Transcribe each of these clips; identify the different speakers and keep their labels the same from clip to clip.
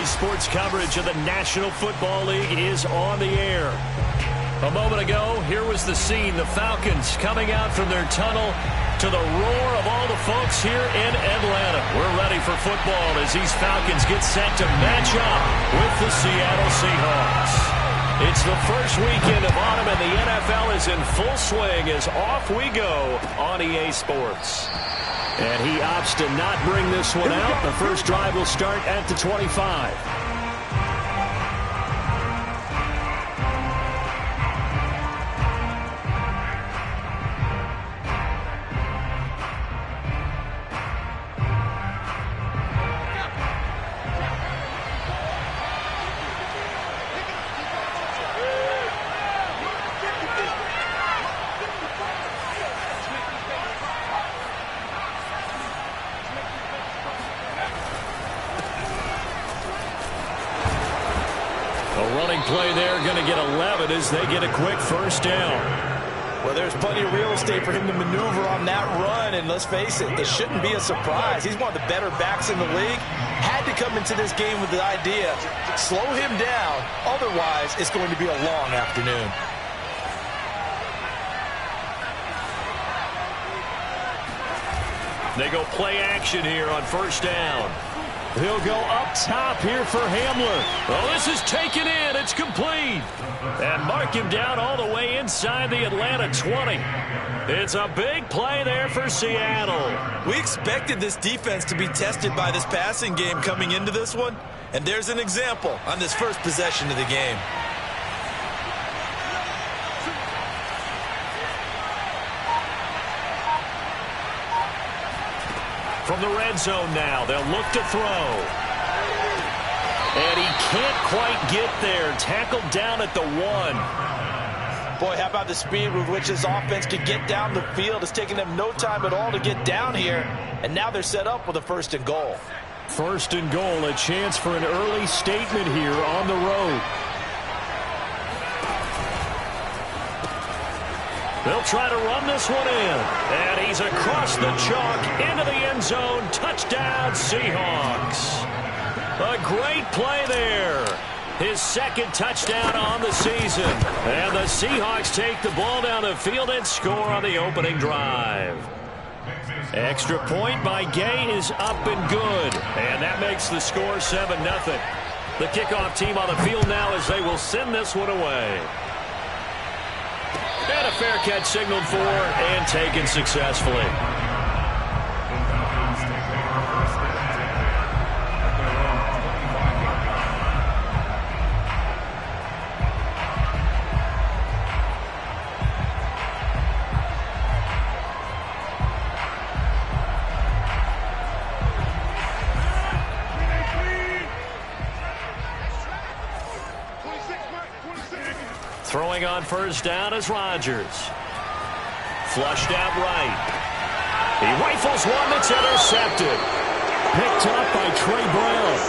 Speaker 1: EA Sports coverage of the National Football League is on the air. A moment ago, here was the scene. The Falcons coming out from their tunnel to the roar of all the folks here in Atlanta. We're ready for football as these Falcons get set to match up with the Seattle Seahawks. It's the first weekend of autumn, and the NFL is in full swing as off we go on EA Sports. And he opts to not bring this one out. The first drive will start at the 25. Play there, going to get 11 as they get a quick first down.
Speaker 2: Well, there's plenty of real estate for him to maneuver on that run, and let's face it, it shouldn't be a surprise. He's one of the better backs in the league. Had to come into this game with the idea, slow him down, otherwise it's going to be a long afternoon.
Speaker 1: They go play action here on first down. He'll go up top here for Hamler. Oh, this is taken in. It's complete. And mark him down all the way inside the Atlanta 20. It's a big play there for Seattle.
Speaker 2: We expected this defense to be tested by this passing game coming into this one. And there's an example on this first possession of the game.
Speaker 1: From the red zone now, they'll look to throw. And he can't quite get there. Tackled down at the 1.
Speaker 2: Boy, how about the speed with which this offense could get down the field? It's taking them no time at all to get down here. And now they're set up with a 1st and goal.
Speaker 1: 1st and goal, a chance for an early statement here on the road. They'll try to run this one in. And he's across the chalk into the end zone. Touchdown, Seahawks. A great play there. His 2nd touchdown on the season. And the Seahawks take the ball down the field and score on the opening drive. Extra point by Gay is up and good. And that makes the score 7-0. The kickoff team on the field now as they will send this one away. And a fair catch signaled for and taken successfully. Throwing on first down is Rodgers. Flushed out right. He rifles one that's intercepted. Picked up by Trey Brown.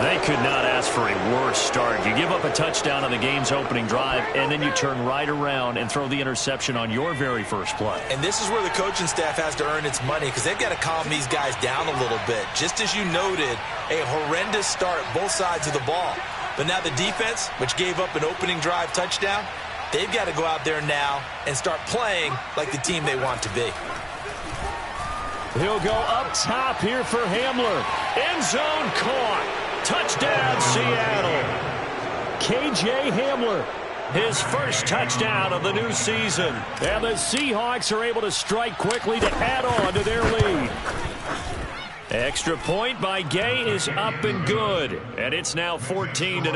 Speaker 1: They could not ask for a worse start. You give up a touchdown on the game's opening drive, and then you turn right around and throw the interception on your very first play.
Speaker 2: And this is where the coaching staff has to earn its money because they've got to calm these guys down a little bit. Just as you noted, a horrendous start both sides of the ball. But now the defense, which gave up an opening drive touchdown, they've got to go out there now and start playing like the team they want to be.
Speaker 1: He'll go up top here for Hamler. End zone caught. Touchdown, Seattle. K.J. Hamler, his first touchdown of the new season. And the Seahawks are able to strike quickly to add on to their lead. Extra point by Gay is up and good. And it's now 14-0.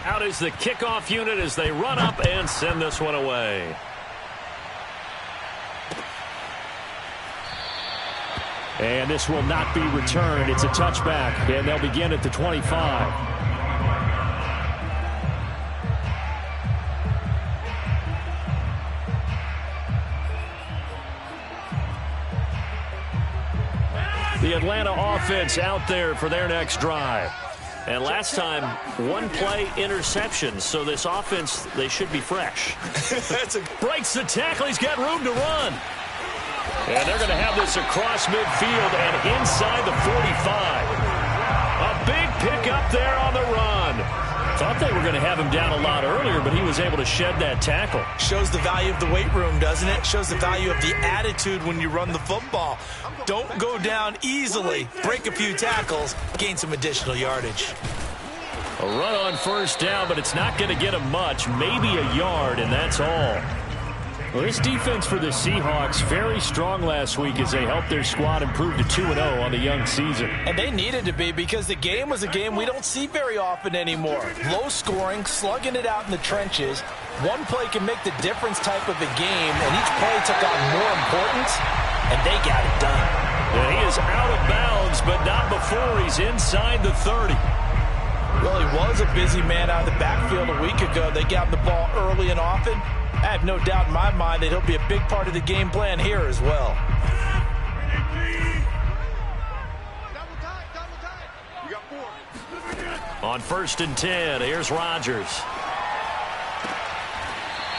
Speaker 1: Out is the kickoff unit as they run up and send this one away. And this will not be returned. It's a touchback, and they'll begin at the 25. The Atlanta offense out there for their next drive. And last time, one play interception. So this offense, they should be fresh. Breaks the tackle. He's got room to run. And they're going to have this across midfield and inside the 45. A big pickup there on the run. Thought they were going to have him down a lot earlier, but he was able to shed that tackle.
Speaker 2: Shows the value of the weight room, doesn't it? Shows the value of the attitude when you run the football. Don't go down easily. Break a few tackles. Gain some additional yardage.
Speaker 1: A run on first down, but it's not going to get him much. Maybe a yard, and that's all. Well, this defense for the Seahawks very strong last week as they helped their squad improve to 2-0 on the young season.
Speaker 2: And they needed to be because the game was a game we don't see very often anymore. Low scoring, slugging it out in the trenches. One play can make the difference type of a game, and each play took on more importance, and they got it done.
Speaker 1: And he is out of bounds, but not before he's inside the 30.
Speaker 2: Well, he was a busy man out of the backfield a week ago. They got him the ball early and often. I have no doubt in my mind that he'll be a big part of the game plan here as well.
Speaker 1: On 1st and 10, here's Rodgers.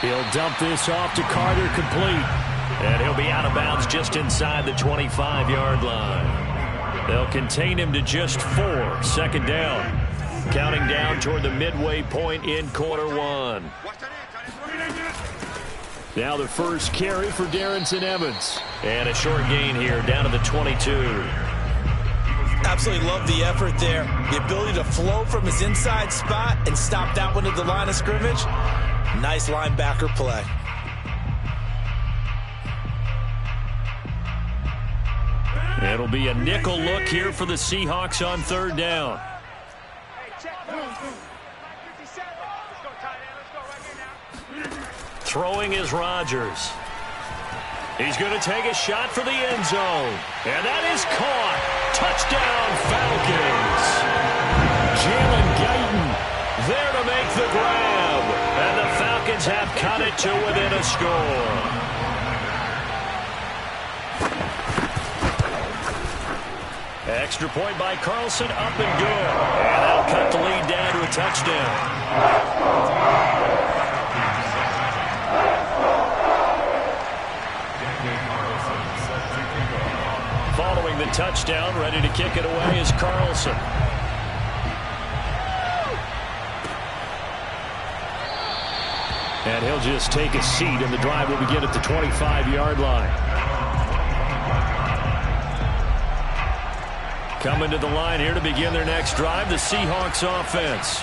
Speaker 1: He'll dump this off to Carter, complete. And he'll be out of bounds just inside the 25-yard line. They'll contain him to just 4. 2nd down. Counting down toward the midway point in quarter one. Now the first carry for Darrington Evans. And a short gain here down to the 22.
Speaker 2: Absolutely love the effort there. The ability to flow from his inside spot and stop that one at the line of scrimmage. Nice linebacker play.
Speaker 1: It'll be a nickel look here for the Seahawks on 3rd down. Throwing is Rodgers. He's going to take a shot for the end zone. And that is caught. Touchdown, Falcons. Jalen Guyton there to make the grab. And the Falcons have cut it to within a score. Extra point by Carlson, up and good. And that'll cut the lead down to a touchdown. Following the touchdown, ready to kick it away is Carlson. And he'll just take a seat, and the drive will begin at the 25-yard line. Coming to the line here to begin their next drive, the Seahawks offense.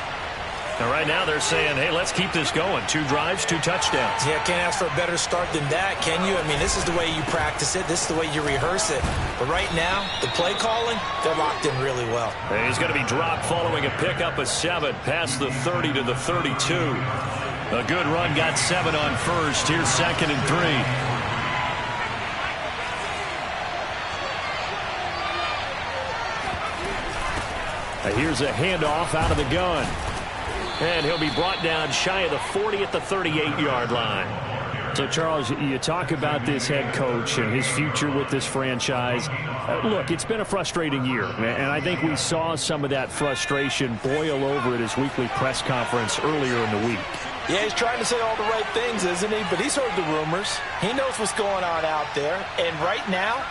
Speaker 1: Now, right now they're saying, hey, let's keep this going. 2 drives, 2 touchdowns.
Speaker 2: Yeah, can't ask for a better start than that, can you? I mean, this is the way you practice it. This is the way you rehearse it. But right now, the play calling, they're locked in really well.
Speaker 1: And he's going to be dropped following a pickup of 7 past the 30 to the 32. A good run, got 7 on first. Here's 2nd and 3. Here's a handoff out of the gun. And he'll be brought down shy of the 40 at the 38-yard line. So, Charles, you talk about this head coach and his future with this franchise. Look, it's been a frustrating year, and I think we saw some of that frustration boil over at his weekly press conference earlier in the week.
Speaker 2: Yeah, he's trying to say all the right things, isn't he? But he's heard the rumors. He knows what's going on out there. And right now,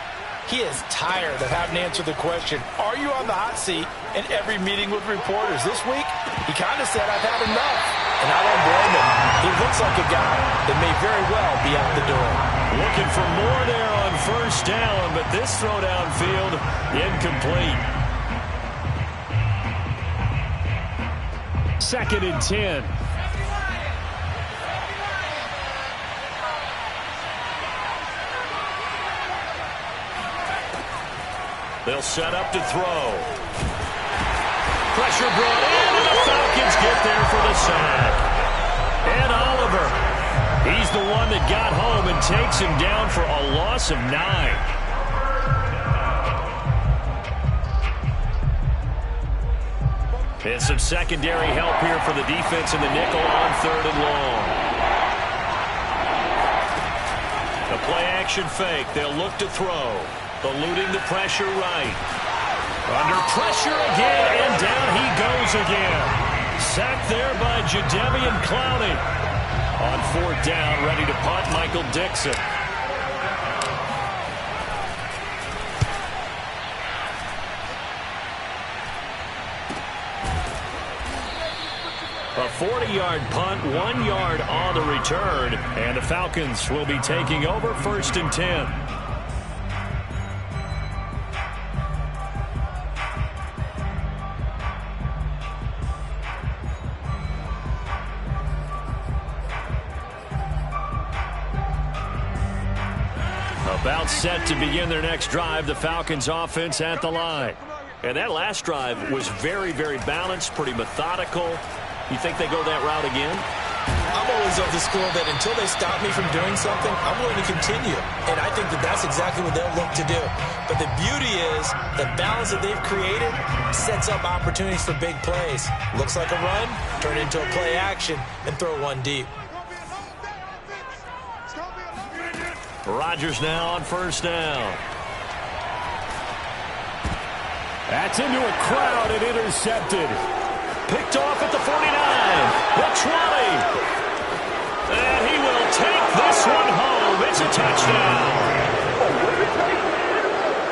Speaker 2: he is tired of having to answer the question, are you on the hot seat in every meeting with reporters? This week, he kind of said, I've had enough. And I don't blame him. He looks like a guy that may very well be out the door.
Speaker 1: Looking for more there on first down, but this throw downfield incomplete. 2nd and 10. They'll set up to throw. Pressure brought in, and the Falcons get there for the sack. And Oliver, he's the one that got home and takes him down for a loss of 9. And some secondary help here for the defense in the nickel on 3rd and long. The play-action fake. They'll look to throw. Eluding the pressure right. Under pressure again, and down he goes again. Sacked there by Jadeveon Clowney. On 4th down, ready to punt, Michael Dixon. 40-yard punt, 1 yard on the return, and the Falcons will be taking over 1st and 10. About set to begin their next drive, the Falcons offense at the line. And that last drive was very, very balanced, pretty methodical. You think they go that route again?
Speaker 2: I'm always of the school that until they stop me from doing something, I'm willing to continue. And I think that that's exactly what they'll look to do. But the beauty is the balance that they've created sets up opportunities for big plays. Looks like a run, turn it into a play action, and throw one deep.
Speaker 1: Rodgers now on 1st down. That's into a crowd and intercepted. Picked off at the 49, the 20. And he will take this one home. It's a touchdown.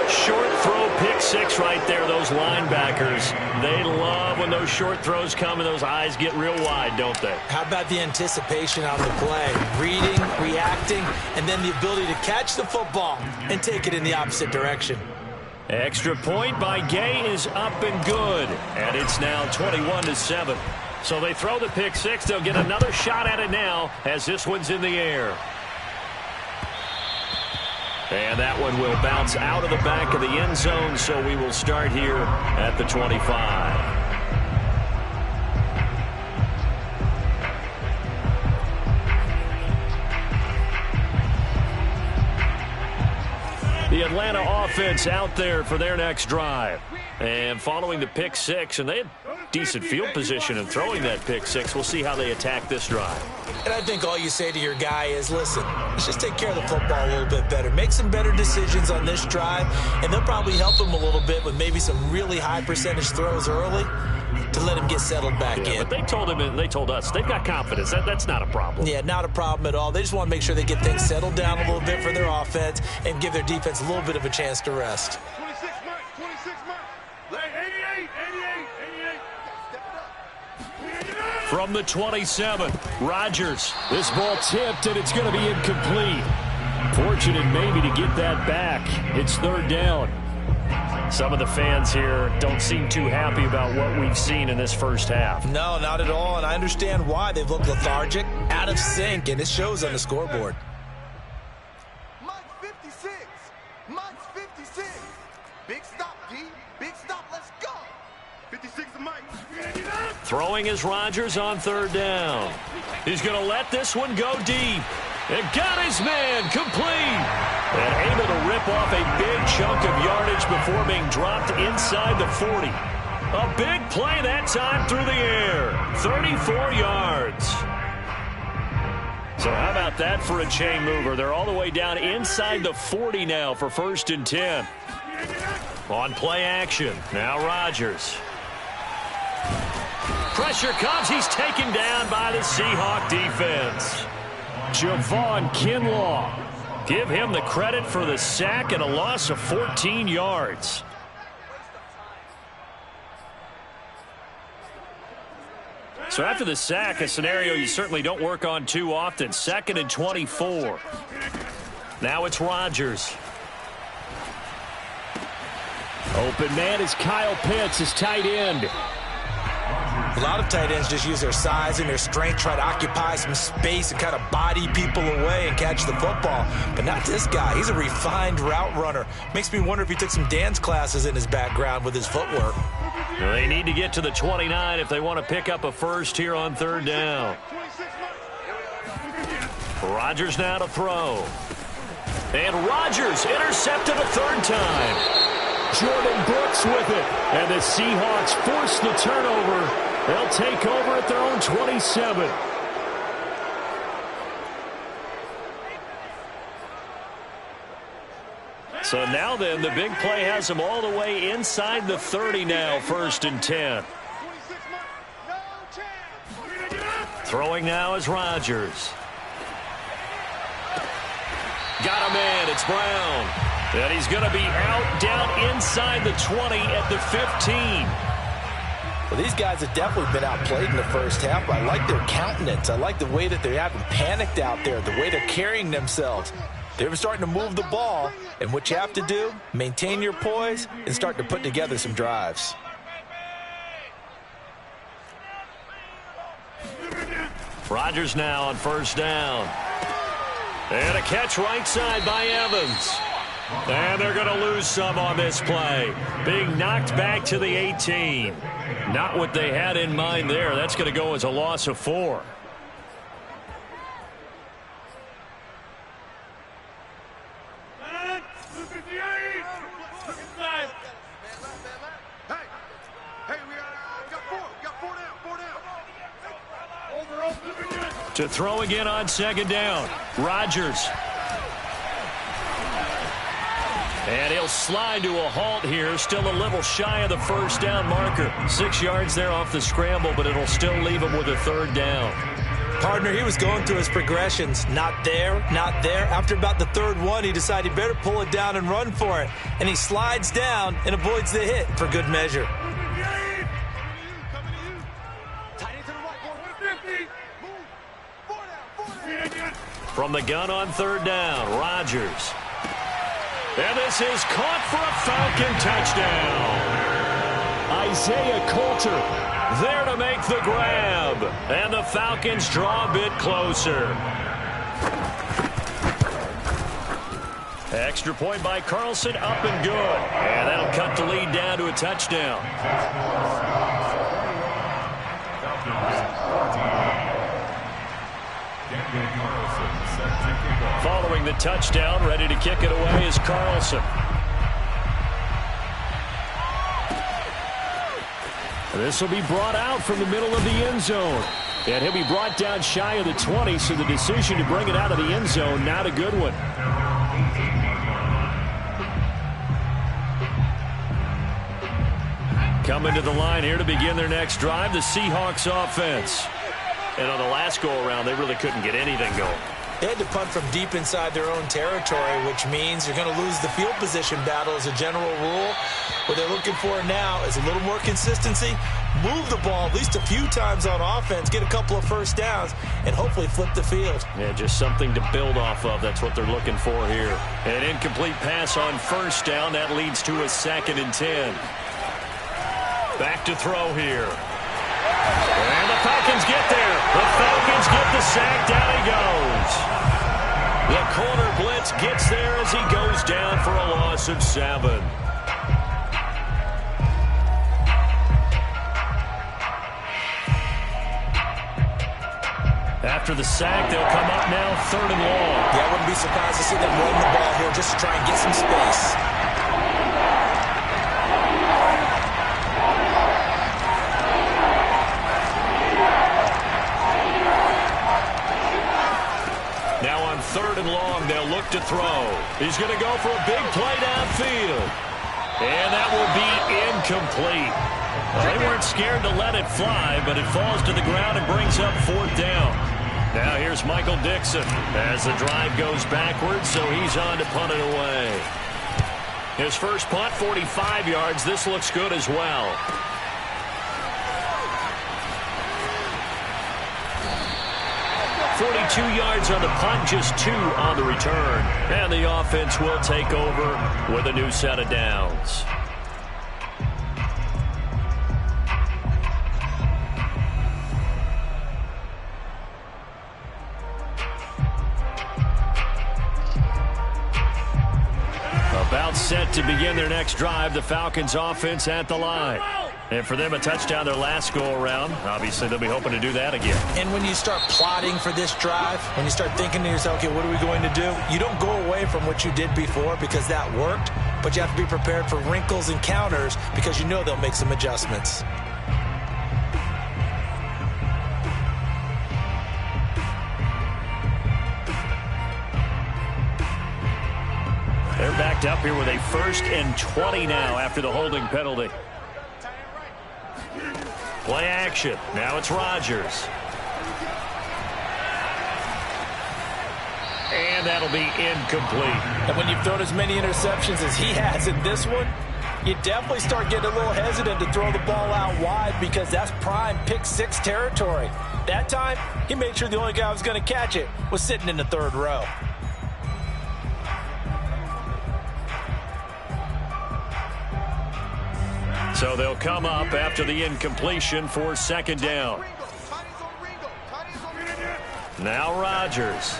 Speaker 1: Short throw, pick six right there. Those linebackers, they love when those short throws come and those eyes get real wide, don't they?
Speaker 2: How about the anticipation on the play? Reading, reacting, and then the ability to catch the football and take it in the opposite direction.
Speaker 1: Extra point by Gay is up and good. And it's now 21-7. So they throw the pick six. They'll get another shot at it now as this one's in the air. And that one will bounce out of the back of the end zone, so we will start here at the 25. The Atlanta offense out there for their next drive. And following the pick six, and they had decent field position in throwing that pick six. We'll see how they attack this drive.
Speaker 2: And I think all you say to your guy is, listen, let's just take care of the football a little bit better. Make some better decisions on this drive, and they'll probably help him a little bit with maybe some really high percentage throws early to let him get settled back in.
Speaker 1: But they told him and they told us they've got confidence. That's not a problem.
Speaker 2: Yeah, not a problem at all. They just want to make sure they get things settled down a little bit for their offense and give their defense a little bit of a chance to rest.
Speaker 3: 26 mark. 88.
Speaker 1: From the 27, Rodgers. This ball tipped, and it's going to be incomplete. Fortunate maybe to get that back. It's 3rd down. Some of the fans here don't seem too happy about what we've seen in this first half.
Speaker 2: No, not at all, and I understand why. They've looked lethargic, out of sync, and it shows on the scoreboard.
Speaker 3: Mike's 56. Big stop, D. Big stop. Let's go. 56 to Mike.
Speaker 1: Throwing is Rodgers on 3rd down. He's going to let this one go deep. And got his man complete. And able to rip off a big chunk of yardage before being dropped inside the 40. A big play that time through the air. 34 yards. So how about that for a chain mover? They're all the way down inside the 40 now for 1st and 10. On play action. Now Rodgers. Pressure comes. He's taken down by the Seahawk defense. Javon Kinlaw. Give him the credit for the sack and a loss of 14 yards. So after the sack, a scenario you certainly don't work on too often. 2nd and 24. Now it's Rodgers. Open man is Kyle Pitts, his tight end.
Speaker 2: A lot of tight ends just use their size and their strength, try to occupy some space and kind of body people away and catch the football. But not this guy. He's a refined route runner. Makes me wonder if he took some dance classes in his background with his footwork.
Speaker 1: They need to get to the 29 if they want to pick up a first here on 3rd down. Rodgers now to throw. And Rodgers intercepted a 3rd time. Jordan Brooks with it. And the Seahawks force the turnover. They'll take over at their own 27. So now then, the big play has them all the way inside the 30 now, 1st and 10. Throwing now is Rodgers. Got a man, it's Brown. And he's going to be out down inside the 20 at the 15.
Speaker 2: Well, these guys have definitely been outplayed in the first half, but I like their countenance. I like the way that they haven't panicked out there, the way they're carrying themselves. They're starting to move the ball, and what you have to do, maintain your poise and start to put together some drives.
Speaker 1: Rodgers now on first down. And a catch right side by Evans. And they're going to lose some on this play. Being knocked back to the 18. Not what they had in mind there. That's going to go as a loss of 4. To throw again on second down. Rodgers. And he'll slide to a halt here. Still a little shy of the first down marker. 6 yards there off the scramble, but it'll still leave him with a third down.
Speaker 2: Partner, he was going through his progressions. Not there, not there. After about the third one, he decided he better pull it down and run for it. And he slides down and avoids the hit for good measure.
Speaker 1: From the gun on third down, Rodgers. And this is caught for a Falcon touchdown. Isaiah Coulter there to make the grab. And the Falcons draw a bit closer. Extra point by Carlson, up and good. And that'll cut the lead down to a touchdown. Following the touchdown, ready to kick it away is Carlson. This will be brought out from the middle of the end zone. And he'll be brought down shy of the 20, so the decision to bring it out of the end zone, not a good one. Coming to the line here to begin their next drive, the Seahawks offense. And on the last go-around, they really couldn't get anything going.
Speaker 2: They had to punt from deep inside their own territory, which means you're going to lose the field position battle as a general rule. What they're looking for now is a little more consistency, move the ball at least a few times on offense, get a couple of first downs, and hopefully flip the field.
Speaker 1: Yeah, just something to build off of. That's what they're looking for here. An incomplete pass on first down. That leads to a 2nd and 10. Back to throw here. And the Falcons get there. The Falcons get the sack. Down he goes. The corner blitz gets there as he goes down for a loss of 7. After the sack, they'll come up now 3rd and long.
Speaker 2: Yeah, I wouldn't be surprised to see them run the ball here just to try and get some space.
Speaker 1: Now on 3rd and long, they'll look to throw. He's going to go for a big play downfield. And that will be incomplete. Well, they weren't scared to let it fly, but it falls to the ground and brings up 4th down. Now here's Michael Dixon as the drive goes backwards, so he's on to punt it away. His first punt, 45 yards. This looks good as well. .42 yards on the punt, just 2 on the return. And the offense will take over with a new set of downs. About set to begin their next drive, the Falcons offense at the line. And for them, a touchdown their last go-around. Obviously, they'll be hoping to do that again.
Speaker 2: And when you start plotting for this drive, when you start thinking to yourself, okay, what are we going to do? You don't go away from what you did before because that worked, but you have to be prepared for wrinkles and counters because you know they'll make some adjustments.
Speaker 1: They're backed up here with a 1st and 20 now after the holding penalty. Play action. Now it's Rodgers. And that'll be incomplete.
Speaker 2: And when you've thrown as many interceptions as he has in this one, You definitely start getting a little hesitant to throw the ball out wide because that's prime pick six territory. That time, he made sure the only guy who was going to catch it was sitting in the third row.
Speaker 1: So they'll come up after the incompletion for second down. Now Rodgers.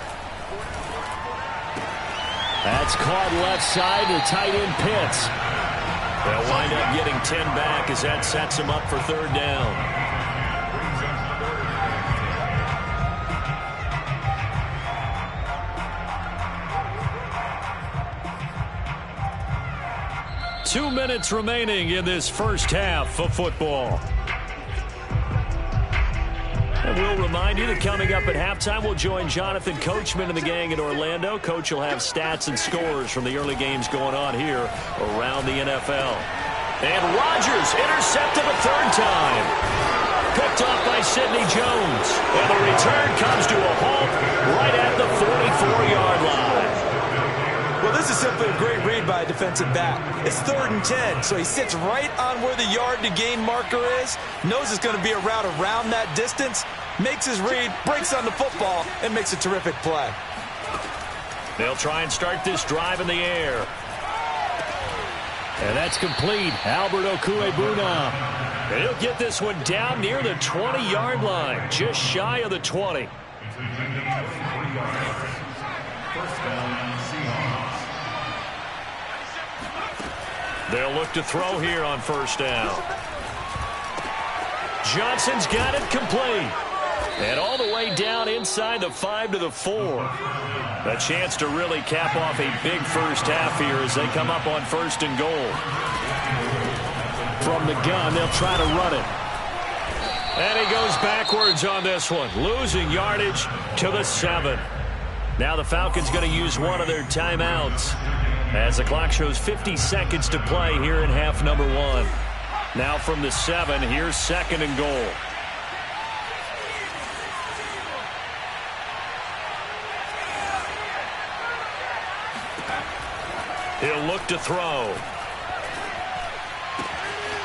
Speaker 1: That's caught left side to tight end Pitts. They'll wind up getting 10 back as that sets them up for third down. Two minutes remaining in this first half of football. And we'll remind you that coming up at halftime, we'll join Jonathan Coachman and the gang in Orlando. Coach will have stats and scores from the early games going on here around the NFL. And Rodgers intercepted a third time. Picked off by Sidney Jones. And the return comes to a halt right at the 44-yard line.
Speaker 2: Well, this is simply a great read by a defensive back. It's 3rd and 10, so he sits right on where the yard-to-gain marker is, knows it's going to be a route around that distance, makes his read, breaks on the football, and makes a terrific play.
Speaker 1: They'll try and start this drive in the air. And that's complete. Albert Okuebuna. And he'll get this one down near the 20-yard line, just shy of the 20. They'll look to throw here on first down. Johnson's got it complete. And all the way down inside the 5 to the 4. A chance to really cap off a big first half here as they come up on first and goal. From the gun, they'll try to run it. And he goes backwards on this one, losing yardage to the 7. Now the Falcons going to use one of their timeouts as the clock shows 50 seconds to play here in half number 1. Now from the 7, here's second and goal. He'll look to throw.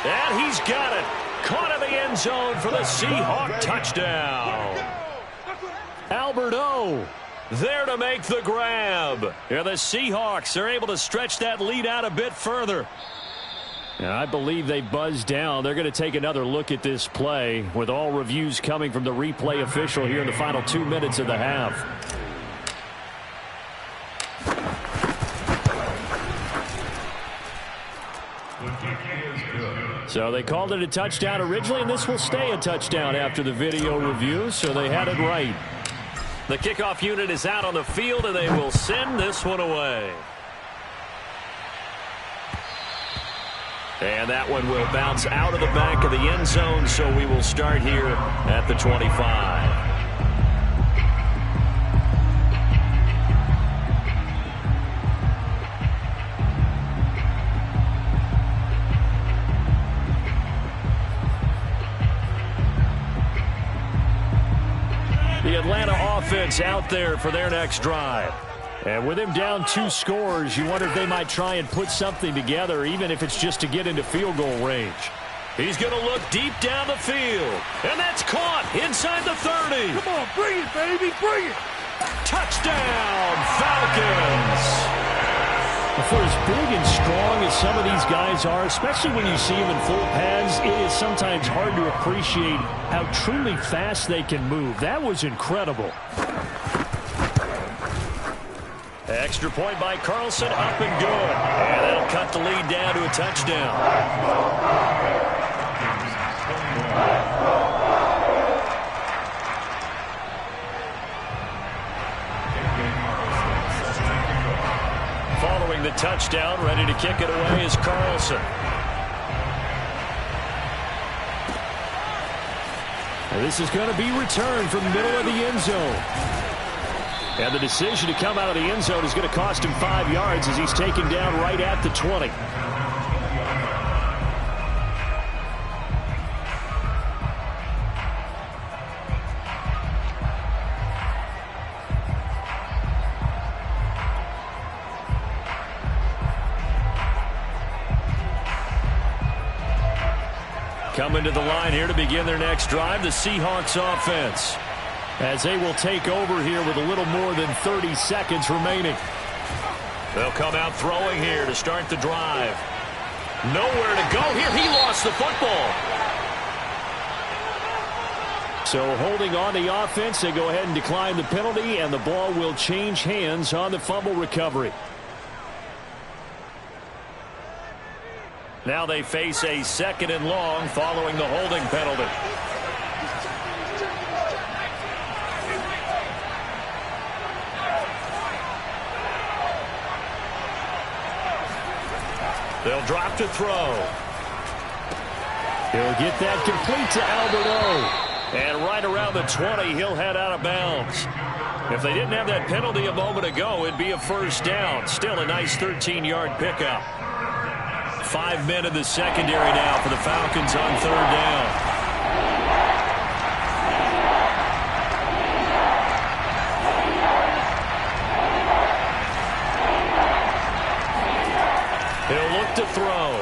Speaker 1: And he's got it. Caught in the end zone for the Seahawk touchdown. Albert O there to make the grab. And the Seahawks are able to stretch that lead out a bit further. And I believe they buzzed down. They're going to take another look at this play with all reviews coming from the replay official here in the final 2 minutes of the half. So they called it a touchdown originally, and this will stay a touchdown after the video review, so they had it right. The kickoff unit is out on the field, and they will send this one away. And that one will bounce out of the back of the end zone, so we will start here at the 25. The Atlanta offense out there for their next drive. And with him down 2 scores, you wonder if they might try and put something together, even if it's just to get into field goal range. He's going to look deep down the field. And that's caught inside the 30.
Speaker 3: Come on, bring it, baby, bring it.
Speaker 1: Touchdown, Falcons. For as big and strong as some of these guys are, especially when you see them in full pads, it is sometimes hard to appreciate how truly fast they can move. That was incredible. Extra point by Carlson, up and good. And that'll cut the lead down to a touchdown. Following the touchdown, ready to kick it away is Carlson. And this is going to be returned from the middle of the end zone. And the decision to come out of the end zone is going to cost him 5 yards as he's taken down right at the 20. Coming to the line here to begin their next drive, the Seahawks offense, as they will take over here with a little more than 30 seconds remaining. They'll come out throwing here to start the drive. Nowhere to go here. He lost the football. So holding on the offense, they go ahead and decline the penalty, and the ball will change hands on the fumble recovery. Now they face a 2nd and long following the holding penalty. They'll drop to throw. He'll get that complete to Alberto. And right around the 20, he'll head out of bounds. If they didn't have that penalty a moment ago, it'd be a first down. Still a nice 13-yard pickup. 5 men in the secondary now for the Falcons on 3rd down. He'll look to throw.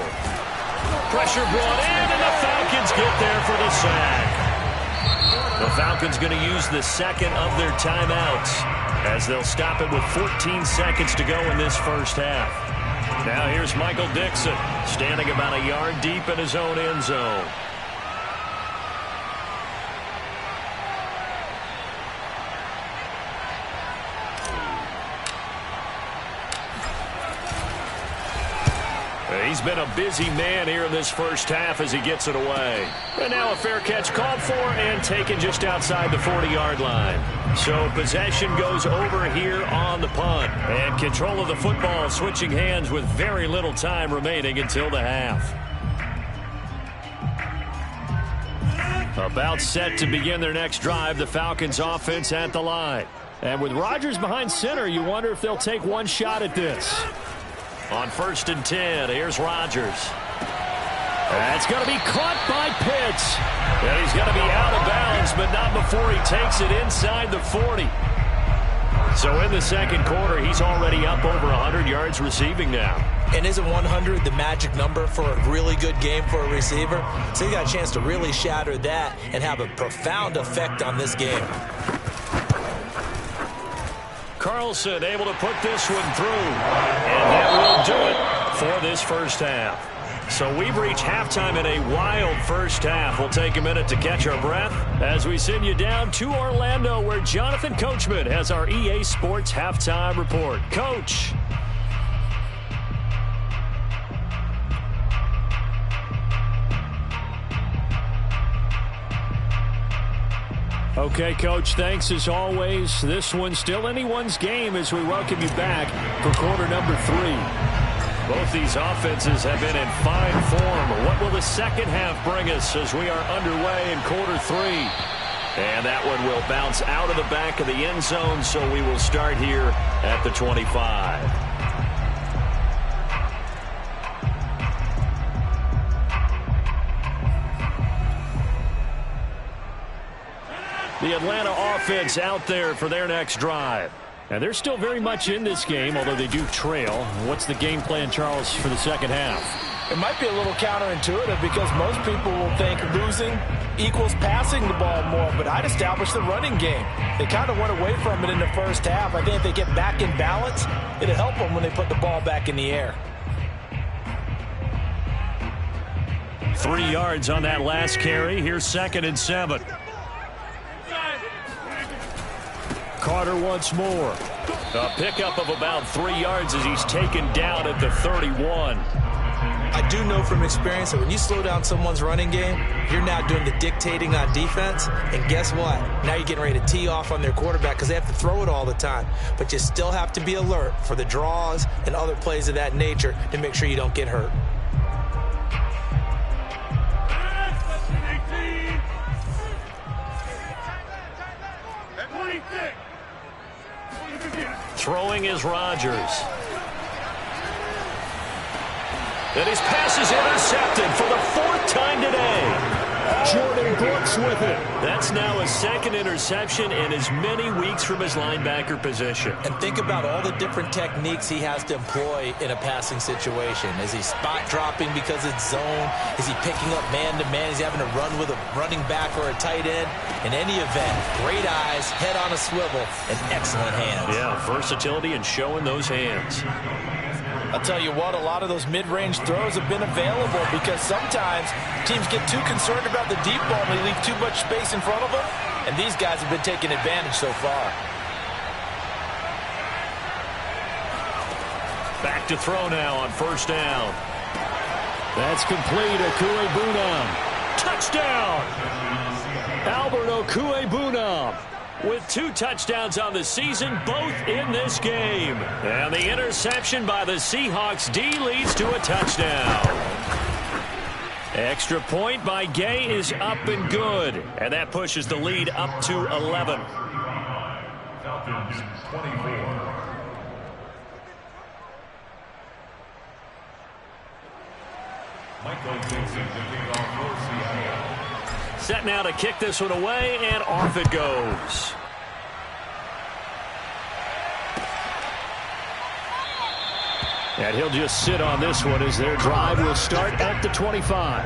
Speaker 1: Pressure brought in, and the Falcons get there for the sack. The Falcons going to use the 2nd of their timeouts as they'll stop it with 14 seconds to go in this first half. Now here's Michael Dixon standing about a yard deep in his own end zone. He's been a busy man here in this first half as he gets it away. And now a fair catch called for and taken just outside the 40-yard line. So possession goes over here on the punt. And control of the football switching hands with very little time remaining until the half. About set to begin their next drive, the Falcons offense at the line. And with Rodgers behind center, you wonder if they'll take one shot at this. On 1st and 10, here's Rodgers. That's going to be caught by Pitts. And he's going to be out of bounds, but not before he takes it inside the 40. So in the second quarter, he's already up over 100 yards receiving now.
Speaker 2: And isn't 100 the magic number for a really good game for a receiver? So he got a chance to really shatter that and have a profound effect on this game.
Speaker 1: Carlson able to put this one through. And that will do it for this first half. So we've reached halftime in a wild first half. We'll take a minute to catch our breath as we send you down to Orlando, where Jonathan Coachman has our EA Sports Halftime Report. Coach. Okay, Coach, thanks as always. This one's still anyone's game as we welcome you back for quarter number 3. Both these offenses have been in fine form. What will the second half bring us as we are underway in quarter 3? And that one will bounce out of the back of the end zone, so we will start here at the 25. The Atlanta offense out there for their next drive. And they're still very much in this game, although they do trail. What's the game plan, Charles, for the second half?
Speaker 4: It might be a little counterintuitive because most people will think losing equals passing the ball more, but I'd establish the running game. They kind of went away from it in the first half. I think if they get back in balance, it'll help them when they put the ball back in the air.
Speaker 1: 3 yards on that last carry. Here's 2nd and 7. Carter once more. A pickup of about 3 yards as he's taken down at the 31.
Speaker 2: I do know from experience that when you slow down someone's running game, you're now doing the dictating on defense. And guess what? Now you're getting ready to tee off on their quarterback because they have to throw it all the time. But you still have to be alert for the draws and other plays of that nature to make sure you don't get hurt.
Speaker 1: Throwing is Rodgers. And his pass is intercepted for the 4th time today. Jordan Brooks with it. That's now a second interception in as many weeks from his linebacker position.
Speaker 2: And think about all the different techniques he has to employ in a passing situation. Is he spot dropping because it's zone? Is he picking up man-to-man? Is he having to run with a running back or a tight end? In any event, great eyes, head on a swivel, and excellent hands.
Speaker 1: Yeah, versatility and showing those hands.
Speaker 4: I'll tell you what, a lot of those mid-range throws have been available because sometimes teams get too concerned about the deep ball and they leave too much space in front of them, and these guys have been taking advantage so far.
Speaker 1: Back to throw now on first down. That's complete. Okuegbunam. Touchdown! Albert Okuegbunam with 2 touchdowns on the season, both in this game. And the interception by the Seahawks D leads to a touchdown. Extra point by Gay is up and good. And that pushes the lead up to 11.
Speaker 5: Falcons 24. Michael Dixon to kick off for Seattle.
Speaker 1: Set now to kick this one away, and off it goes. And he'll just sit on this one as their drive will start at the 25.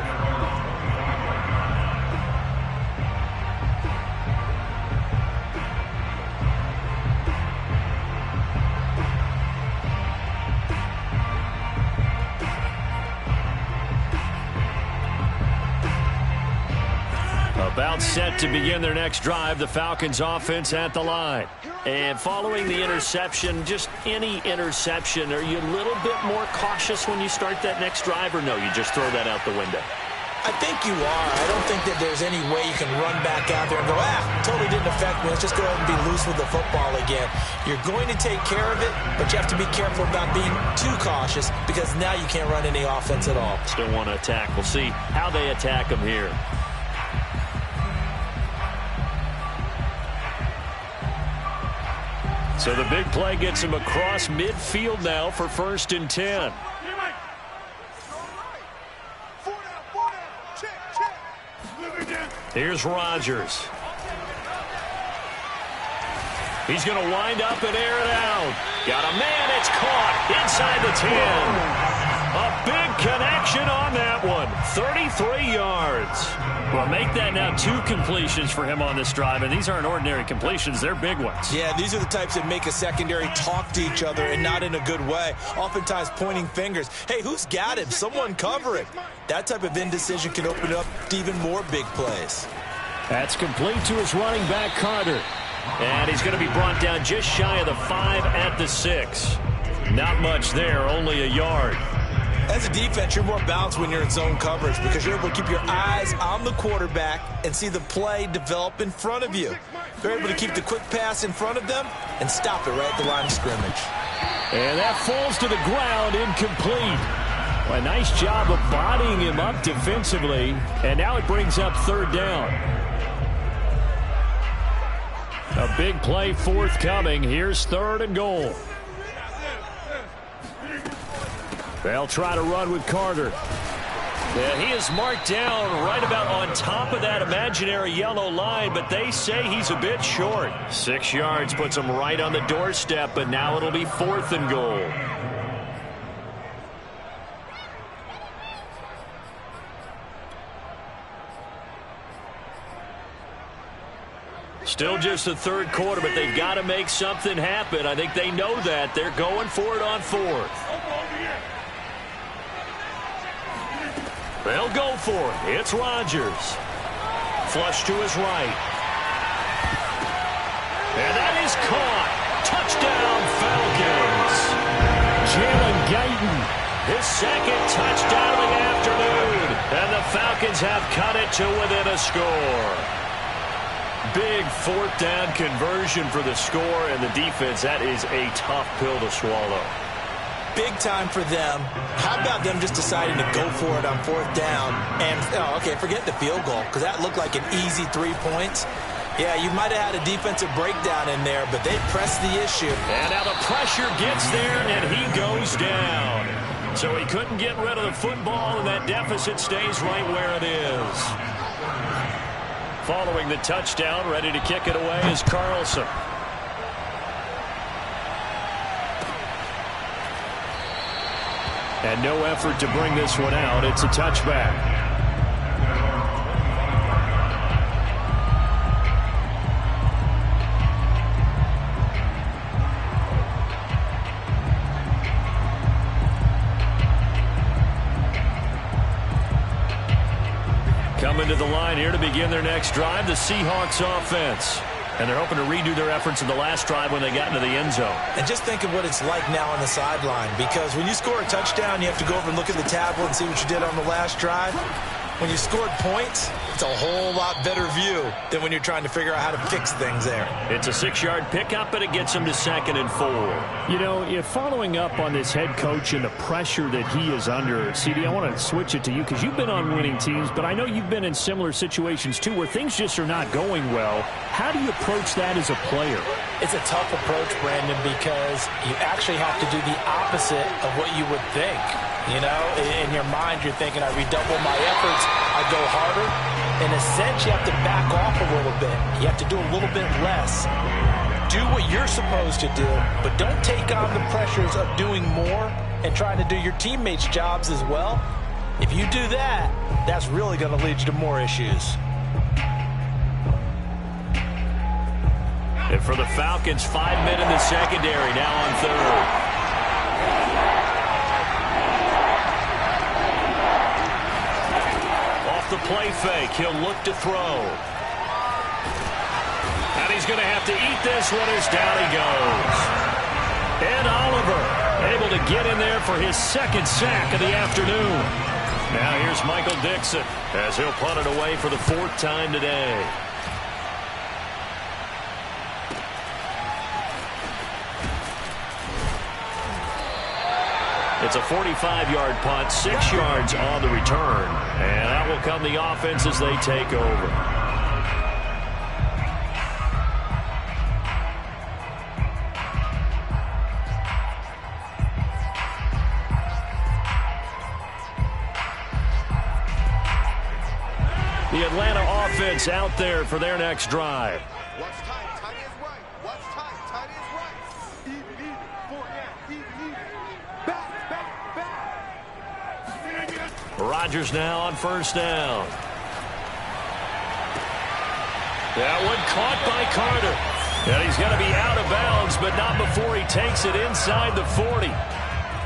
Speaker 1: About set to begin their next drive, the Falcons offense at the line. And following the interception, just any interception, are you a little bit more cautious when you start that next drive, or no, you just throw that out the window?
Speaker 2: I think you are. I don't think that there's any way you can run back out there and go, totally didn't affect me. Let's just go ahead and be loose with the football again. You're going to take care of it, but you have to be careful about being too cautious because now you can't run any offense at all.
Speaker 1: Still want to attack. We'll see how they attack them here. So the big play gets him across midfield now for 1st and 10. Here's Rodgers. He's going to wind up and air it out. Got a man. It's caught inside the 10. A big connection on that one. 33 yards. Well, make that now 2 completions for him on this drive, and these aren't ordinary completions. They're big ones.
Speaker 2: Yeah, these are the types that make a secondary talk to each other and not in a good way. Oftentimes pointing fingers. Hey, who's got him? Someone cover it. That type of indecision can open up to even more big plays.
Speaker 1: That's complete to his running back, Carter. And he's going to be brought down just shy of the 5 at the 6. Not much there, only a yard.
Speaker 2: As a defense, you're more balanced when you're in zone coverage because you're able to keep your eyes on the quarterback and see the play develop in front of you. They're able to keep the quick pass in front of them and stop it right at the line of scrimmage.
Speaker 1: And that falls to the ground, incomplete. Well, a nice job of bodying him up defensively, and now it brings up 3rd down. A big play forthcoming. Here's 3rd and goal. They'll try to run with Carter. Yeah, he is marked down right about on top of that imaginary yellow line, but they say he's a bit short. 6 yards puts him right on the doorstep, but now it'll be 4th and goal. Still just the 3rd quarter, but they've got to make something happen. I think they know that. They're going for it on 4th. They'll go for it. It's Rodgers. Flush to his right. And that is caught. Touchdown, Falcons. Jalen Guyton, his 2nd touchdown of the afternoon. And the Falcons have cut it to within a score. Big 4th down conversion for the score, and the defense, that is a tough pill to swallow.
Speaker 2: Big time for them. How about them just deciding to go for it on 4th down? And, forget the field goal, because that looked like an easy 3 points. Yeah, you might have had a defensive breakdown in there, but they pressed the issue.
Speaker 1: And now the pressure gets there, and he goes down. So he couldn't get rid of the football, and that deficit stays right where it is. Following the touchdown, ready to kick it away is Carlson. And no effort to bring this one out. It's a touchback. Coming to the line here to begin their next drive, the Seahawks offense. And they're hoping to redo their efforts in the last drive when they got into the end zone.
Speaker 2: And just think of what it's like now on the sideline, because when you score a touchdown, you have to go over and look at the tablet and see what you did on the last drive. When you scored points, it's a whole lot better view than when you're trying to figure out how to fix things there.
Speaker 1: It's a 6-yard pickup, but it gets him to 2nd and 4. You know, if following up on this head coach and the pressure that he is under, CD, I want to switch it to you because you've been on winning teams, but I know you've been in similar situations too where things just are not going well. How do you approach that as a player?
Speaker 4: It's a tough approach, Brandon, because you actually have to do the opposite of what you would think. You know, in your mind, you're thinking, I redouble my efforts, I go harder. In a sense, you have to back off a little bit. You have to do a little bit less. Do what you're supposed to do, but don't take on the pressures of doing more and trying to do your teammates' jobs as well. If you do that, that's really going to lead you to more issues.
Speaker 1: And for the Falcons, 5 men in the secondary, now on 3rd. The play fake. He'll look to throw. And he's going to have to eat this one as down he goes. Ed Oliver able to get in there for his 2nd sack of the afternoon. Now here's Michael Dixon as he'll punt it away for the 4th time today. It's a 45-yard punt, 6 yards on the return. And that will come the offense as they take over. The Atlanta offense out there for their next drive.
Speaker 3: Watch time, time is right. Watch time, time is right. Even, fourth down, even. Back.
Speaker 1: Rodgers now on 1st down. That one caught by Carter. And he's going to be out of bounds, but not before he takes it inside the 40.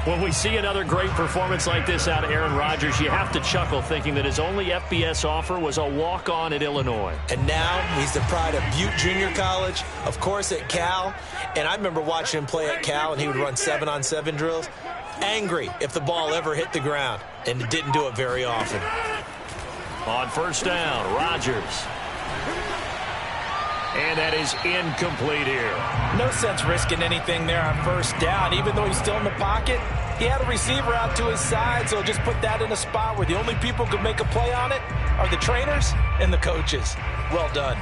Speaker 1: When we see another great performance like this out of Aaron Rodgers, you have to chuckle thinking that his only FBS offer was a walk-on at Illinois.
Speaker 2: And now he's the pride of Butte Junior College, of course at Cal. And I remember watching him play at Cal, and he would run 7-on-7 drills. Angry if the ball ever hit the ground, and it didn't do it very often.
Speaker 1: On 1st down, Rodgers. And that is incomplete here.
Speaker 4: No sense risking anything there on 1st down. Even though he's still in the pocket, he had a receiver out to his side, so just put that in a spot where the only people who can make a play on it are the trainers and the coaches. Well done.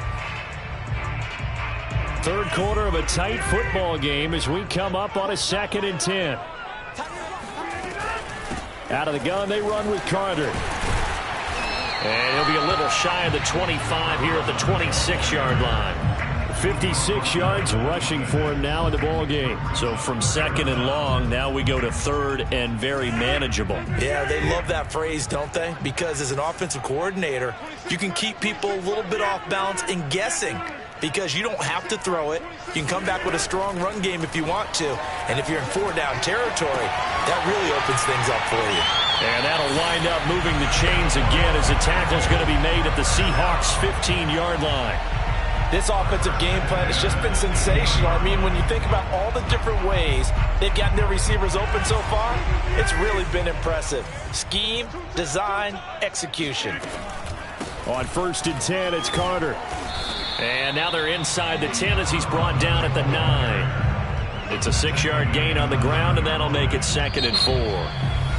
Speaker 1: 3rd quarter of a tight football game as we come up on a 2nd and 10. Out of the gun, they run with Carter. And he'll be a little shy of the 25 here at the 26-yard line. 56 yards rushing for him now in the ball game. So from 2nd and long, now we go to 3rd and very manageable.
Speaker 2: Yeah, they love that phrase, don't they? Because as an offensive coordinator, you can keep people a little bit off balance and guessing. Because you don't have to throw it. You can come back with a strong run game if you want to. And if you're in 4-down territory, that really opens things up for you.
Speaker 1: And that'll wind up moving the chains again as the tackle's going to be made at the Seahawks' 15-yard line.
Speaker 4: This offensive game plan has just been sensational. I mean, when you think about all the different ways they've gotten their receivers open so far, it's really been impressive. Scheme, design, execution.
Speaker 1: On 1st and 10, it's Carter. And now they're inside the 10 as he's brought down at the 9. It's a 6-yard gain on the ground, and that'll make it 2nd and 4.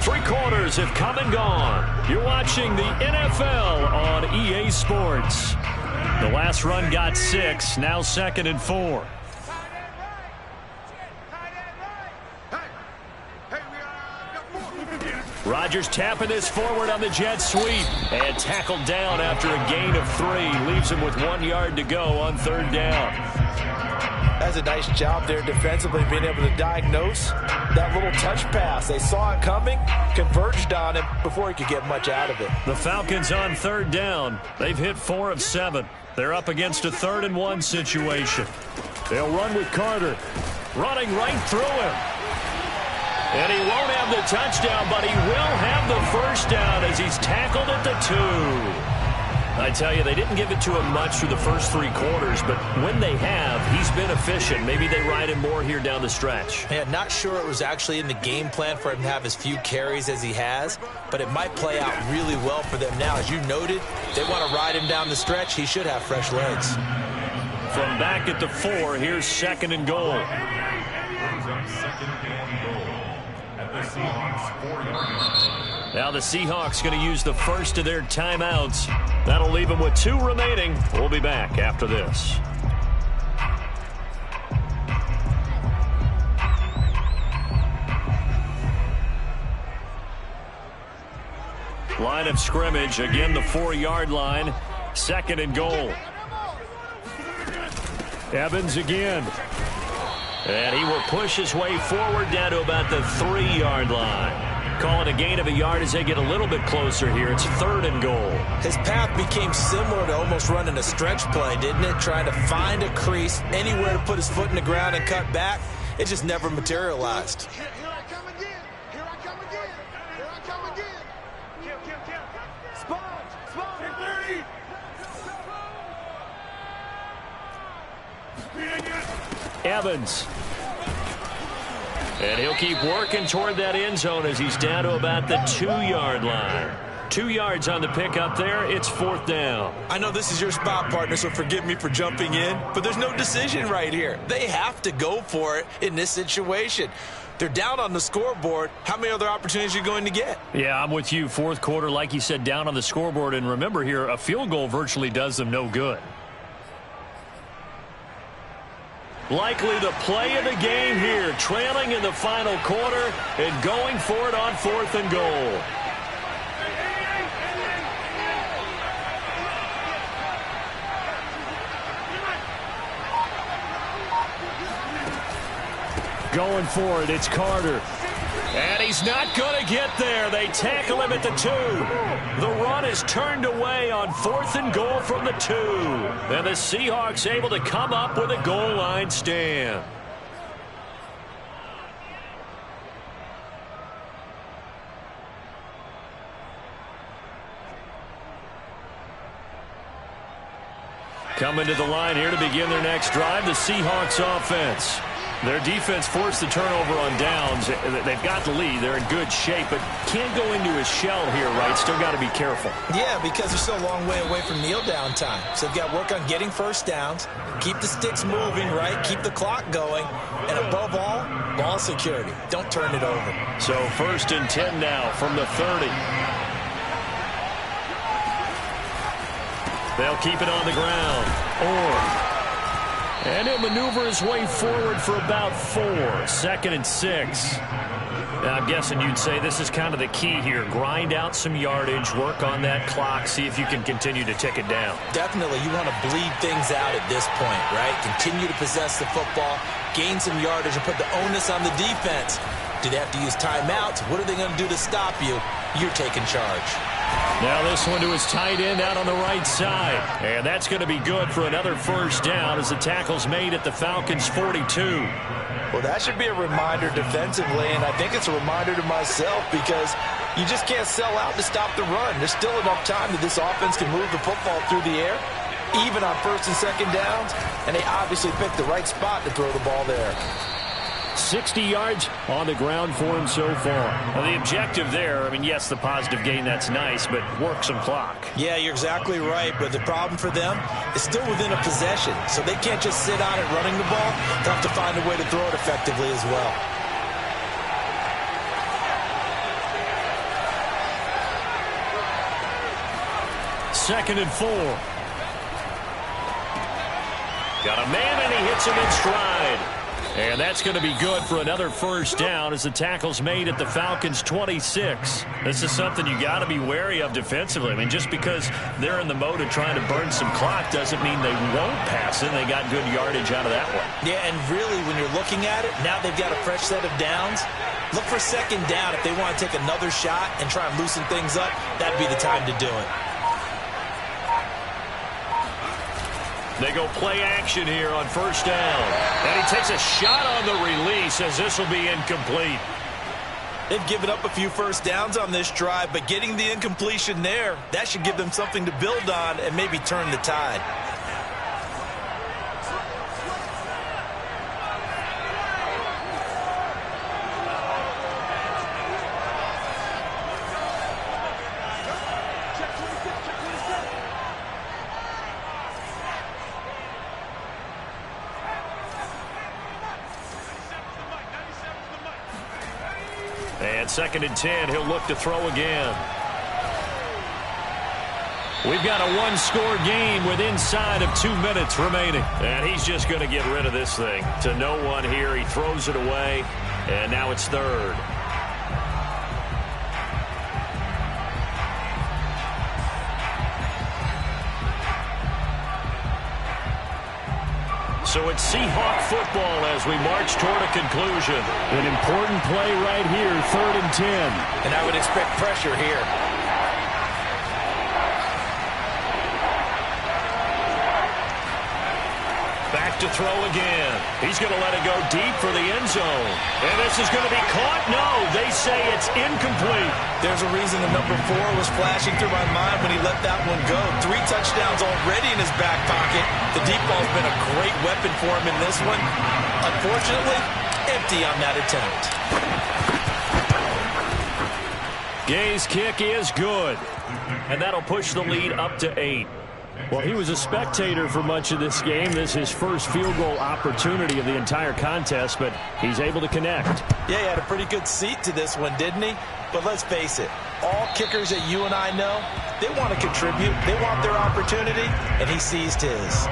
Speaker 1: 3 quarters have come and gone. You're watching the NFL on EA Sports. The last run got 6, now 2nd and 4. Chargers tapping this forward on the jet sweep. And tackled down after a gain of 3. Leaves him with 1 yard to go on 3rd down.
Speaker 4: That's a nice job there defensively, being able to diagnose that little touch pass. They saw it coming, converged on him before he could get much out of it.
Speaker 1: The Falcons on 3rd down. They've hit 4 of 7. They're up against a 3rd and 1 situation. They'll run with Carter. Running right through him. And he won't have the touchdown, but he will have the first down as he's tackled at the 2. I tell you, they didn't give it to him much through the first 3 quarters, but when they have, he's been efficient. Maybe they ride him more here down the stretch.
Speaker 2: Yeah, not sure it was actually in the game plan for him to have as few carries as he has, but it might play out really well for them now. As you noted, they want to ride him down the stretch. He should have fresh legs.
Speaker 1: From back at the 4, here's 2nd and goal.
Speaker 5: Brings up 2nd and goal at the Seahawks 4-yard line.
Speaker 1: Now the Seahawks going to use the first of their timeouts. That'll leave them with 2 remaining. We'll be back after this. Line of scrimmage, again the 4-yard line. 2nd and goal. Evans again. And he will push his way forward down to about the 3-yard line. Calling a gain of a yard as they get a little bit closer here. It's 3rd and goal.
Speaker 2: His path became similar to almost running a stretch play, didn't it? Trying to find a crease, anywhere to put his foot in the ground and cut back. It just never materialized.
Speaker 3: Here I come again. Here I come again. Here I come again. Kill. Sponge. 30.
Speaker 1: Evans. And he'll keep working toward that end zone as he's down to about the 2-yard line. 2 yards on the pickup there. It's 4th down.
Speaker 2: I know this is your spot, partner, so forgive me for jumping in, but there's no decision right here. They have to go for it in this situation. They're down on the scoreboard. How many other opportunities are you going to get?
Speaker 1: Yeah, I'm with you. 4th quarter, like you said, down on the scoreboard. And remember here, a field goal virtually does them no good. Likely the play of the game here, trailing in the final quarter and going for it on 4th and goal. Going for it, it's Carter. And he's not going to get there. They tackle him at the 2. The run is turned away on 4th and goal from the 2. And the Seahawks able to come up with a goal line stand. Coming to the line here to begin their next drive, the Seahawks offense. Their defense forced the turnover on downs. They've got the lead. They're in good shape, but can't go into a shell here, right? Still got to be careful.
Speaker 2: Yeah, because they're still a long way away from kneel down time. So they've got to work on getting first downs, keep the sticks moving, right? Keep the clock going. And above all, ball security. Don't turn it over.
Speaker 1: So 1st and 10 now from the 30. They'll keep it on the ground. And he'll maneuver his way forward for about 4. 2nd and 6. Now, I'm guessing you'd say this is kind of the key here. Grind out some yardage, work on that clock, see if you can continue to tick it down.
Speaker 2: Definitely, you want to bleed things out at this point, right? Continue to possess the football, gain some yardage, and put the onus on the defense. Do they have to use timeouts? What are they going to do to stop you? You're taking charge.
Speaker 1: Now this one to his tight end out on the right side. And that's going to be good for another first down as the tackle's made at the Falcons' 42.
Speaker 4: Well, that should be a reminder defensively, and I think it's a reminder to myself because you just can't sell out to stop the run. There's still enough time that this offense can move the football through the air, even on 1st and 2nd downs, and they obviously picked the right spot to throw the ball there.
Speaker 1: 60 yards on the ground for him so far. Now, the objective there, I mean, yes, the positive gain, that's nice, but work some clock.
Speaker 2: Yeah, you're exactly right, but the problem for them is still within a possession, so they can't just sit on it running the ball. They'll have to find a way to throw it effectively as well.
Speaker 1: Second and 4. Got a man, and he hits him in stride. And that's going to be good for another first down as the tackle's made at the Falcons' 26. This is something you got to be wary of defensively. I mean, just because they're in the mode of trying to burn some clock doesn't mean they won't pass it. They got good yardage out of that one.
Speaker 2: Yeah, and really, when you're looking at it, now they've got a fresh set of downs. Look for second down. If they want to take another shot and try and loosen things up, that'd be the time to do it.
Speaker 1: They go play action here on first down. And he takes a shot on the release as this will be incomplete.
Speaker 2: They've given up a few first downs on this drive, but getting the incompletion there, that should give them something to build on and maybe turn the tide.
Speaker 1: And 2nd and 10, he'll look to throw again. We've got a one-score game with inside of 2 minutes remaining. And he's just going to get rid of this thing. To no one here, he throws it away, and now it's 3rd. So it's Seahawk football as we march toward a conclusion.
Speaker 6: An important play right here, 3rd and 10.
Speaker 2: And I would expect pressure here.
Speaker 1: Back to throw again. He's going to let it go deep for the end zone. And this is going to be caught? No, they say it's incomplete.
Speaker 2: There's a reason the number 4 was flashing through my mind when he let that one go. 3 touchdowns already in his back pocket. The deep ball's been a great weapon for him in this one. Unfortunately, empty on that attempt.
Speaker 1: Gay's kick is good. And that'll push the lead up to 8.
Speaker 6: Well, he was a spectator for much of this game. This is his first field goal opportunity of the entire contest, but he's able to connect.
Speaker 2: Yeah, he had a pretty good seat to this one, didn't he? But let's face it, all kickers that you and I know, they want to contribute. They want their opportunity, and he seized his.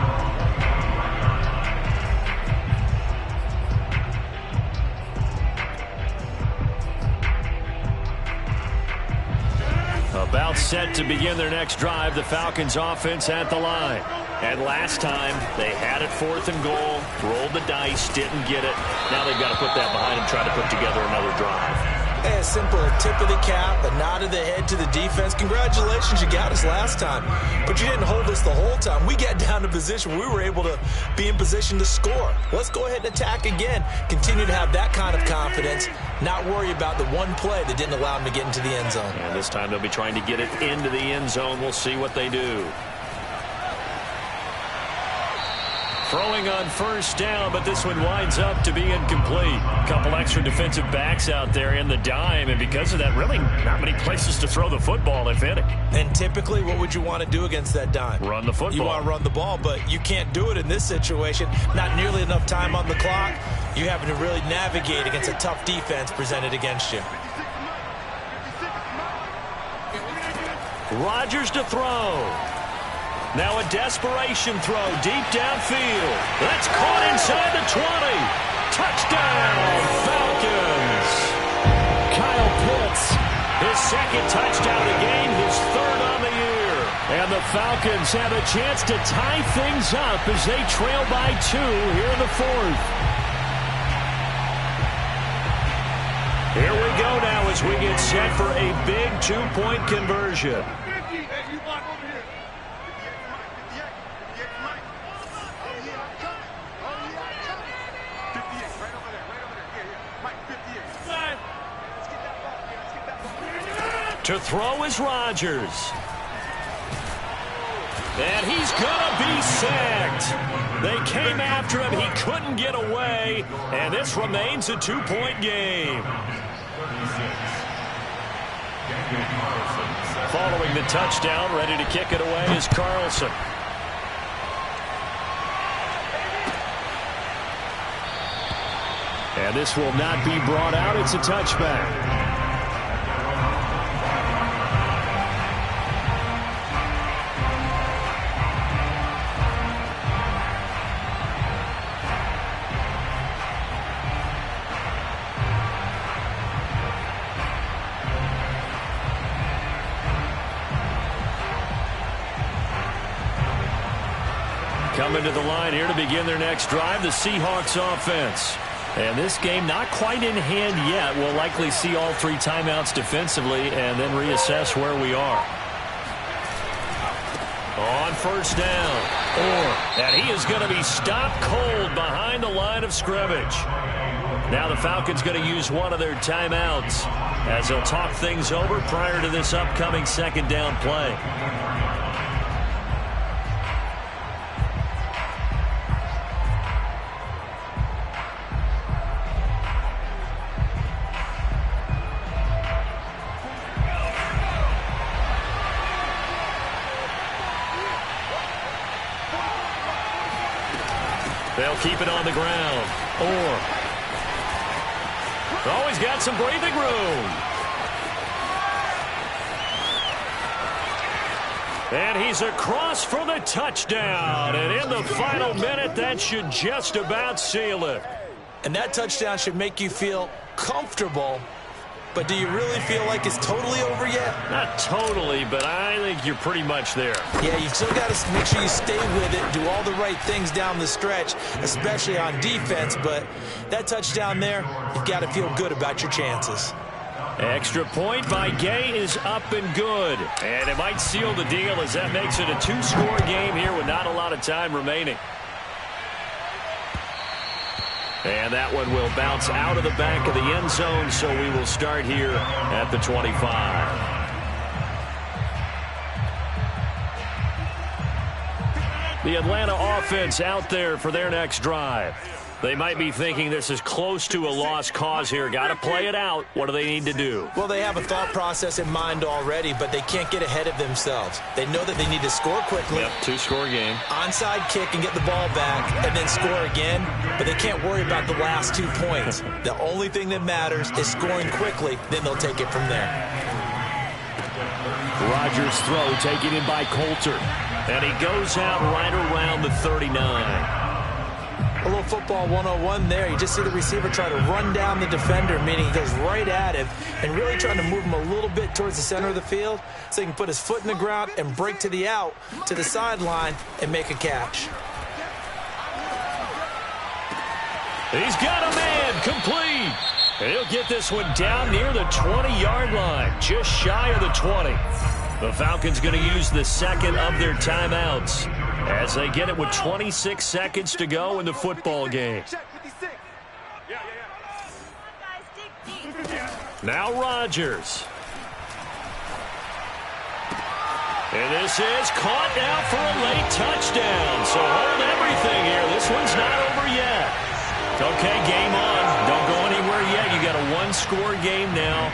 Speaker 1: About set to begin their next drive, the Falcons offense at the line. And last time, they had it 4th and goal, rolled the dice, didn't get it. Now they've got to put that behind them, try to put together another drive.
Speaker 2: A simple tip of the cap, a nod of the head to the defense. Congratulations, you got us last time. But you didn't hold us the whole time. We got down to position where we were able to be in position to score. Let's go ahead and attack again. Continue to have that kind of confidence. Not worry about the one play that didn't allow them to get into the end zone.
Speaker 1: And this time they'll be trying to get it into the end zone. We'll see what they do. Throwing on first down, but this one winds up to be incomplete. A couple extra defensive backs out there in the dime, and because of that, really not many places to throw the football, if any.
Speaker 2: And typically, what would you want to do against that dime?
Speaker 1: Run the football.
Speaker 2: You want to run the ball, but you can't do it in this situation. Not nearly enough time on the clock. You having to really navigate against a tough defense presented against you.
Speaker 1: Rodgers to throw. Now a desperation throw deep downfield. That's caught inside the 20. Touchdown, Falcons.
Speaker 6: Kyle Pitts,
Speaker 1: His 2nd touchdown of the game, his 3rd on the year.
Speaker 6: and the Falcons have a chance to tie things up as they trail by 2 here in the 4th.
Speaker 1: Here we go now as we get set for a big 2-point conversion. To throw is Rodgers. And he's going to be sacked. They came after him. He couldn't get away. And this remains a 2-point game. Following the touchdown, ready to kick it away is Carlson.
Speaker 6: And this will not be brought out. It's a touchback.
Speaker 1: Coming to the line here to begin their next drive, the Seahawks offense. And this game not quite in hand yet. We'll likely see all 3 timeouts defensively and then reassess where we are. On first down. And he is going to be stopped cold behind the line of scrimmage. Now the Falcons going to use one of their timeouts as they'll talk things over prior to this upcoming second down play. They'll keep it on the ground. Always got some breathing room. And he's across for the touchdown. And in the final minute, that should just about seal it.
Speaker 2: And that touchdown should make you feel comfortable. But do you really feel like it's totally over yet?
Speaker 1: Not totally, but I think you're pretty much there.
Speaker 2: Yeah, you've still got to make sure you stay with it, do all the right things down the stretch, especially on defense. But that touchdown there, you've got to feel good about your chances.
Speaker 1: Extra point by Gay is up and good. And it might seal the deal as that makes it a 2-score game here with not a lot of time remaining. And that one will bounce out of the back of the end zone, so we will start here at the 25. The Atlanta offense out there for their next drive. They might be thinking this is close to a lost cause here. Got to play it out. What do they need to do?
Speaker 2: Well, they have a thought process in mind already, but they can't get ahead of themselves. They know that they need to score quickly.
Speaker 1: Yep, 2-score game.
Speaker 2: Onside kick and get the ball back and then score again, but they can't worry about the last 2 points. The only thing that matters is scoring quickly, then they'll take it from there.
Speaker 1: Rodgers' throw taken in by Coulter, and he goes out right around the 39.
Speaker 2: A little football 101 there. You just see the receiver try to run down the defender, meaning he goes right at him and really trying to move him a little bit towards the center of the field so he can put his foot in the ground and break to the out, to the sideline, and make a catch.
Speaker 1: He's got a man complete. And he'll get this one down near the 20-yard line, just shy of the 20. The Falcons going to use the second of their timeouts as they get it with 26 seconds to go in the football game. Now Rodgers. And this is caught now for a late touchdown. So hold everything here. This one's not over yet. Okay, game on. Don't go anywhere yet. You got a 1-score game now.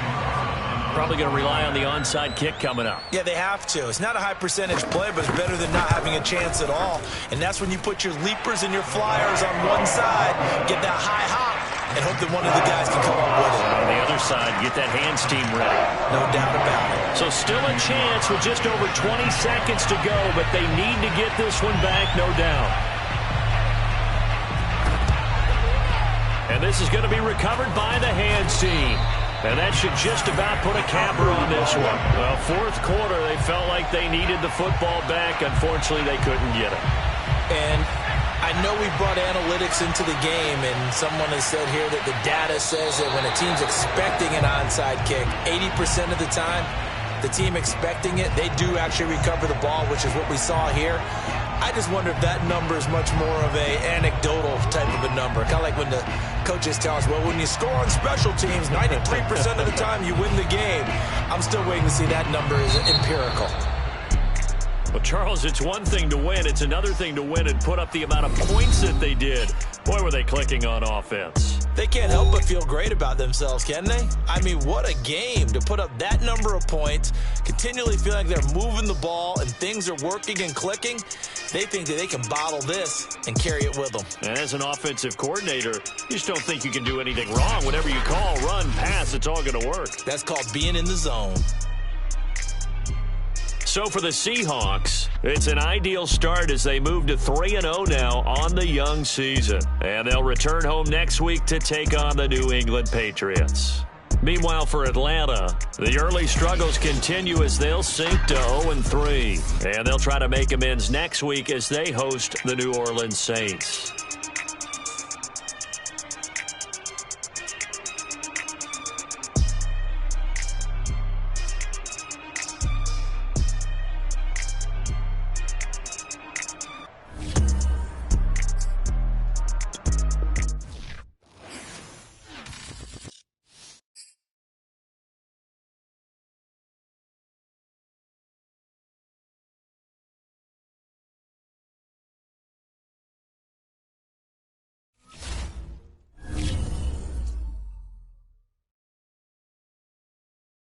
Speaker 1: Probably going to rely on the onside kick coming up.
Speaker 2: Yeah, they have to. It's not a high percentage play, but it's better than not having a chance at all. And that's when you put your leapers and your flyers on one side, get that high hop, and hope that one of the guys can come up with it.
Speaker 1: On the other side, get that hands team ready.
Speaker 2: No doubt about it.
Speaker 1: So still a chance with just over 20 seconds to go, but they need to get this one back, no doubt. And this is going to be recovered by the hands team. And that should just about put a capper on this one. Well, fourth quarter, they felt like they needed the football back. Unfortunately, they couldn't get it.
Speaker 2: And I know we brought analytics into the game, and someone has said here that the data says that when a team's expecting an onside kick, 80% of the time, the team expecting it, they do actually recover the ball, which is what we saw here. I just wonder if that number is much more of a anecdotal type of a number. Kind of like when the coaches tell us, well, when you score on special teams, 93% of the time you win the game. I'm still waiting to see that number is empirical.
Speaker 1: Well, Charles, it's one thing to win. It's another thing to win and put up the amount of points that they did. Boy, were they clicking on offense.
Speaker 2: They can't help but feel great about themselves, can they? I mean, what a game to put up that number of points, continually feel like they're moving the ball and things are working and clicking. They think that they can bottle this and carry it with them.
Speaker 1: And as an offensive coordinator, you just don't think you can do anything wrong. Whatever you call, run, pass, it's all going to work.
Speaker 2: That's called being in the zone.
Speaker 1: So for the Seahawks, it's an ideal start as they move to 3-0 now on the young season. And they'll return home next week to take on the New England Patriots. Meanwhile, for Atlanta, the early struggles continue as they'll sink to 0-3. And they'll try to make amends next week as they host the New Orleans Saints.